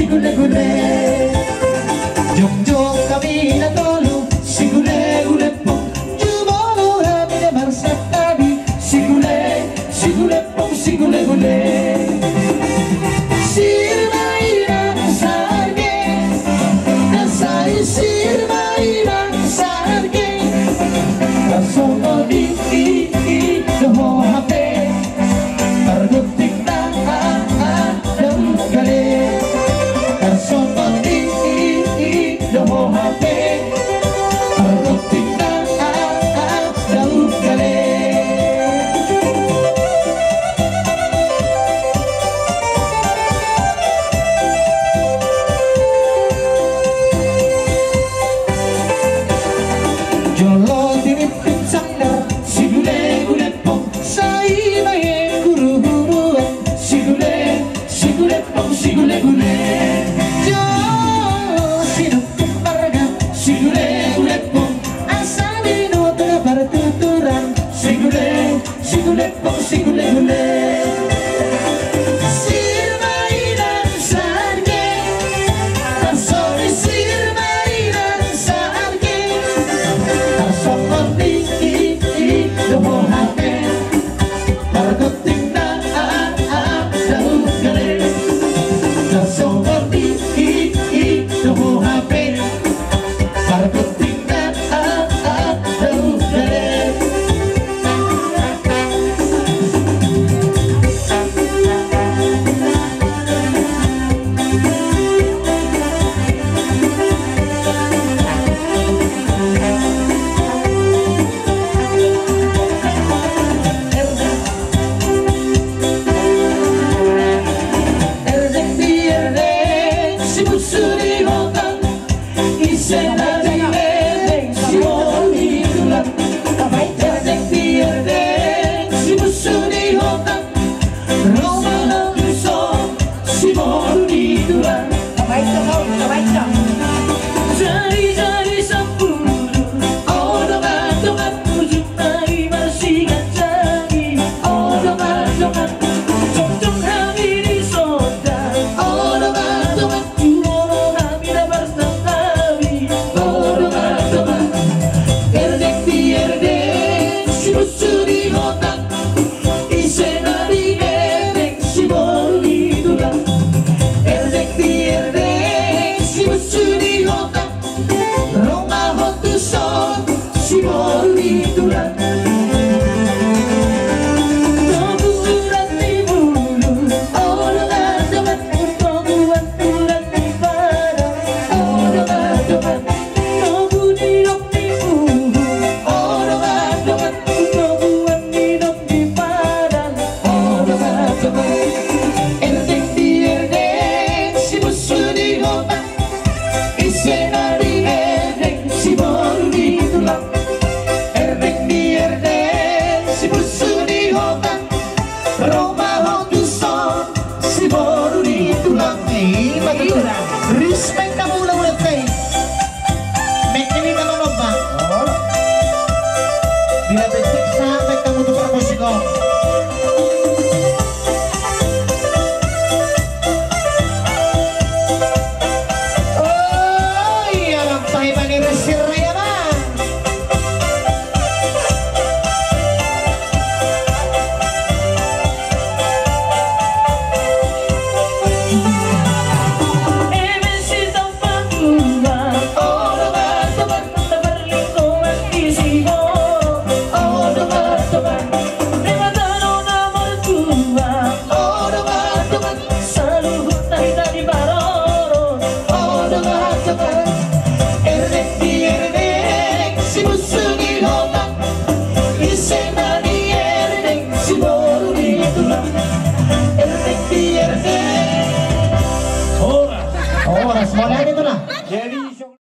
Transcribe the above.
sigule-gule. Jong-jong kami na tolo, sigule-gule po. Jumolo kami na marsat kami, sigule po, sigule-gule. Sirmairang sarge, nasa'y sirmairang sarge. Kasono di doho hape, targutik na ng gali. Kasono di doho hape, targutik na ng gali. Jolo tinipin sanggar, sigule-gule po, sa ibahe guru-guruan, sigule po, sigule-gule. Jolo sinupin paraga, sigule-gule po, asa minuto na partuturan, sigule po, sigule-gule. Sirmairang sarge, sorry sirmairang sarge. Seperti doho hape, targutik na daun gale. Seperti doho hape, targutik na daun gale. Jari-jari sepuluh, odongan-dongan, ujung hari masih ganjani. Odongan-dongan, jong-jong kami di soda. Odongan-dongan, jumono kami na bersama kami. Odongan-dongan, erdek si musuh di otak, isena di erdek si bolu di tulang. Erdek si musuh di otak, Roma hotu son, si bolu di tulang. Toguan di bulu, odongan-dongan, toguan di padang. Odongan-dongan, togu di dok di bulu. Odongan-dongan, toguan di dok di padang. Odongan-dongan, erdek si musuh di otak, isena di erdek si bolu di tulang. Erdek si musuh di otak, Roma hotu son, si bolu di tulang. Respect